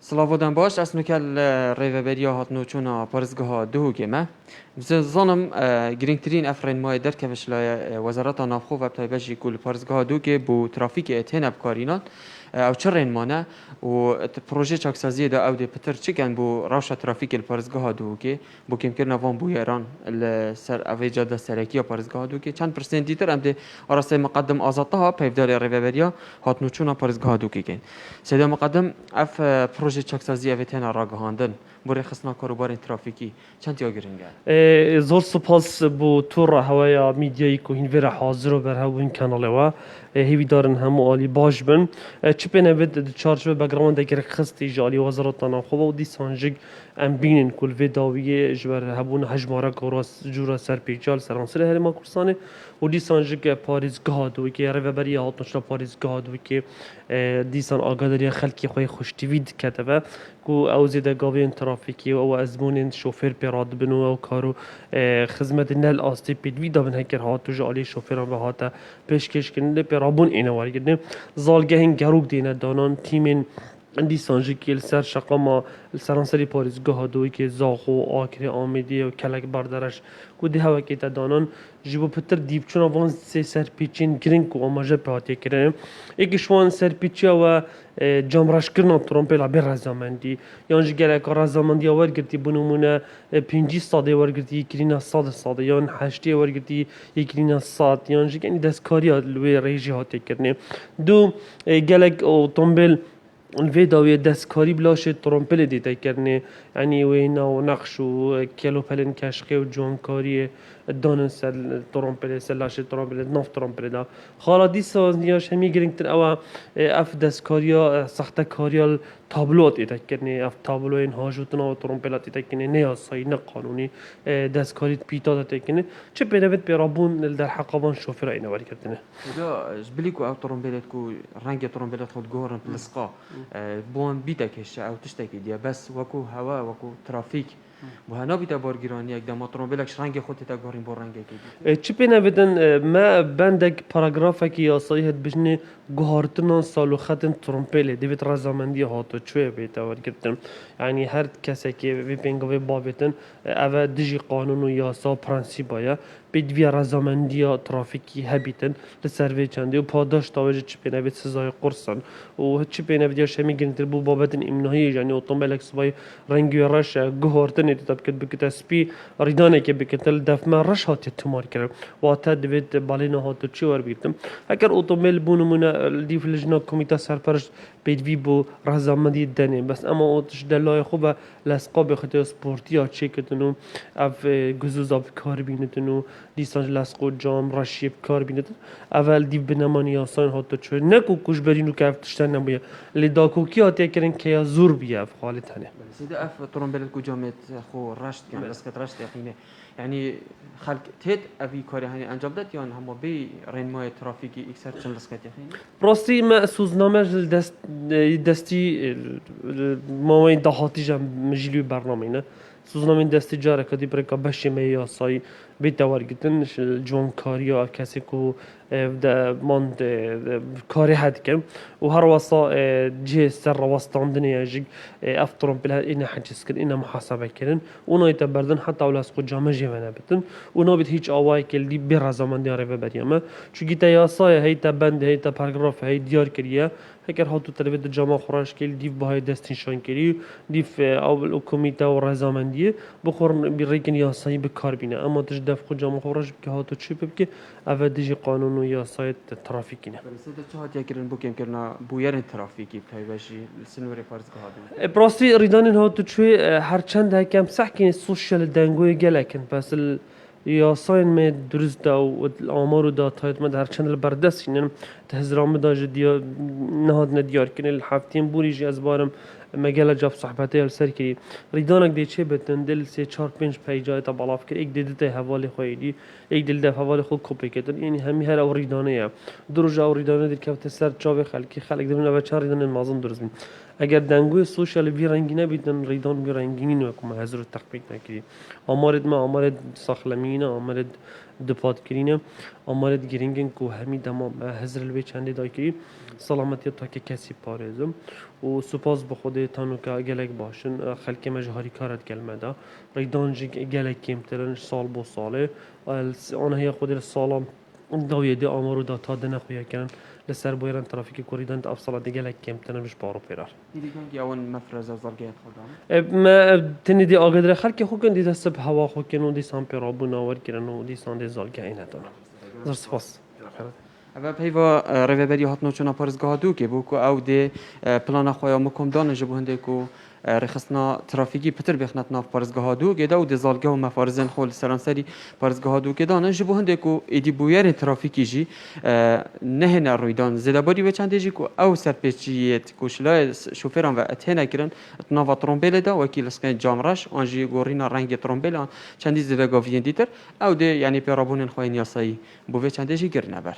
سلاوادن باش اسمو کل ریوبریا هات نوچونا پارزگاه دو گمه زانم گرینگترین افرین مای در کفش لای وزارت نافخو و بتایبشی کل پارزگاه دو که بو ترافیک اتهن بکارینات او چرین مانه و پروژه چاکسازی دا او دی پتر چکن بو روش ترافیک الپارزگاه دو که بو کم کرنا وان بو ایران سر اوی جاده سرکی پارزگاه دو که چند پرسنت دیتر ام دی آراسته مقدم آزادها پیفدار ریوبریا هات نوچونا پارزگاه دو که کن سیدا مقدم اف پروژه چاکسازی اوی تهنا راگهاندن بوری خصنا کاروبار ترافیکی چند یا گرینگه زور سپاس بو تور هوایا میدیایی که هین ویرا حاضر و بر هاوین کاناله و هیوی دارن همو عالی باش بن چپه نوید چارچوه بگراند اگر خستی جالی وزارت نافخو و دی سانجگ ام بینن کل وی داویه جبر هبون هجمارا کوراس جورا سر پیچال سرانسر هرما کورسانه و دی سانجگ پاریزگاه دو که ریوبری هات نشلا پاریزگاه دو که دیسان آگاداری خلکی خوی خوشتیوید کتبه کو او زیده گاوین ترافیکی و او ازمون شوفر پیراد بنو او کارو خدمت نل آستی پیدوی دابن هکر هاتو جالی شوفران به هاتا پیشکش کننده پیرابون اینه واری گرنه زالگه هن گروگ دینه دانان تیمین عندي سانجيكي سر شقا ما السرانسري باريزگاه دوي كي زاخو آكري آمدي و كلك بردرش كودي هوا كي تدانان جيبو پتر ديبچونا وان سي سر پیچين گرين کو آماجه پاتي کرن ایک شوان سر پیچیا و جامرش کرنا ترامپلا بر رزامندی یانج گلک رزامندی ور گرتی بنمونه 50 ساده ور گرتی کرينا ساده یان 8 ور گرتی يكرينا سات یانج يعني دستکاری لوی ريجي هاتي کرنه دو گلک اوتومبيل الفيداوية دستکاری بلاش ترامپل دیتا کرنه يعني وينا ونقش و كيلو پلن کشقی و جوانکاری دانن سل ترامپل سلاش ترامپل ناف ترامپل دا خالا دي ساز نیاش همی گرنگتر اوا اف دستکاریا سخت کاریا تابلوات دیتا کرنه اف تابلو این هاجوتنا و ترامپلات دیتا کرنه نیاسایی نه قانونی دستکاری پیتا دیتا کرنه چه بنوید برابون در حقابان شوفر اینا واری کردنه دا جبليكو او ترومبيلتكو رنگ ترومبيلت خود جورن بلسقا بون بيتكش او تشتكي ديا بس وكو هوا وكو ترافيك وهنا بيتا بارگیرانی یک دما ترومبیلکش رنگ خودت تا گارین بار رنگ کی چی پینا بدن ما بندک پاراگراف کی یاسایی هد بجنه گهارتنا سالو خدن ترومبیل دیوید رزامندی هاتو چوه بیتا ورگتن یعنی هر کسی که وی پنگوی بابتن اوه دیجی قانون و یاسا پرانسیبایا بدوی رزامندی ترافیکی هبیتن لسروی چنده و پاداش تاوجه چی پینا بید سزای قرصن و چی پینا بید یاش همی گرنتر بو بابتن امنهی یعنی اتومبیلک سبای رنگی رش گهارتن تاب کد بکت اسپی ریدانه که بکتل دف من رش هاتی تمار کرد و تا دوید بالینه هاتو چی ور بیتم اگر اتومبیل بونمونه دیف لجنا کمیته سرپرست بدوی بو رزامندی دنه بس اما اوتش دلای خوبه لسقا بخاطر سپورتیا چی کتنو اف گزوزا کار بینتنو لیسانس لسقو جام رشیب کار بینتن اول دیو بنمانی آسان هاتو چه نکو کش برینو که افتشتن نبوده لیداکو کی آتی کردن که یا زور بیه اف خالد هنه سيدا اف ترومبيلت کو جامت خو رشت كان بس كت رشت يقينه يعني خلق تيت افي كاري هاني انجام دات يان هم بي رين ماي ترافيكي اكثر چن بس كت يقينه راستی ما سوزنامه دستی ماوی دهاتی جم مجلو برنامه نه سوزنامه دستی جاره کدی برای که بشه میاسایی بیتوار گیتن جوان کاریا کسی کو ماند کاری هد کم و هر واسا جه سر واسطاندنی اجig افترم بله اینا حجز کن اینا محاسبه کردن اونا یتبردن حتی اولاس خود جامعه جوانه بتن اونا بید هیچ آوای کلی بر زمان دیاره ببریمه چون گیت یاسای هی تبند هی تپاراگراف هی دیار کریه هکر هاتو تلوید جامعه خورش کل دیف باهای دستنشان کری دیف اول کمیته و رزامندیه بخورن بیرکن یاسایی به کار بینه اما تجدف خود جامعه خورش که هاتو چی ببکه اول دیجی قانون و یاسای ترافیکی نه سيدا چه هات يكرن بو كم كرنا بويرن ترافيكي بتاعي باشي سنوري فارس كهادو براستی ریدان هاتو چوی هر چند هکم سحکین سوشال دنگوی گلکن پس یاساین می درست دا و آمار و داتایت ما در چند البردست اینن تهزرام دا جدیا نهاد ندیار کنه الحفتیم بوریجی از بارم مجال جاب صحبته السر كي ريدانك دي چه بتن دل سي 4 5 پیجای تا بالاف كر ایک دلته حواله خویدی ایک دلته حواله خود کپی کردن یعنی همی هر او ریدانه دروج او ریدانه دل کفت سر چاوی خلق دمن و چهار ریدانه مازن درست بین اگر دنگوی سوشال بی رنگینه بیتن ریدان بی رنگینی نکم حضور تحقیق نکردی آمارد ما آمارد ساخلمینه آمارد دپات کرینه آمارد گرینگن کو همی دما هزر الوی چنده دای کری سلامتی تا که کسی پارزم و سپاس به خود تانو که گلک باشن خلک مجهاری کارت گلمده ریدانج گلک کمترن سال بو ساله آنها خود سالم داویده آمارو دا تا دنه خویا کنن لسر بایران ترافیک کوریدن تا افصال دیگه لک کمترن بش بارو پیرار دیدگان گیاون مفرز از زرگیت خودم ما تنی دی آگدر خلک خوکن دی دست به هوا خوکن و دی سامپرا بناور کرن و دی سان دی زالگه اینه دارن زر سپاس و پیوا ریوبری هات نوچونا پارزگاه دو که بو کو او دی پلان خویا مکم دانه جبو هنده کو رخصنا ترافیکی پتر بخنات ناف پارزگاه دو که دو دزالگه و مفارزن خول سرانسری پارزگاه دو که دانه جبو هنده کو ایدی بویر ترافیکی جی نه نرویدان زده باری و چنده جی کو او سرپیچیت کوشلای شوفران و اتهنه کرن اتناوا ترومبیل دا وکیل اسکن جامرش آنجی گورینا رنگ ترومبیل آن چندی زده گاوین دیتر او دی یعنی پیرابونن خوین یاسایی بو و چنده جی گر نبر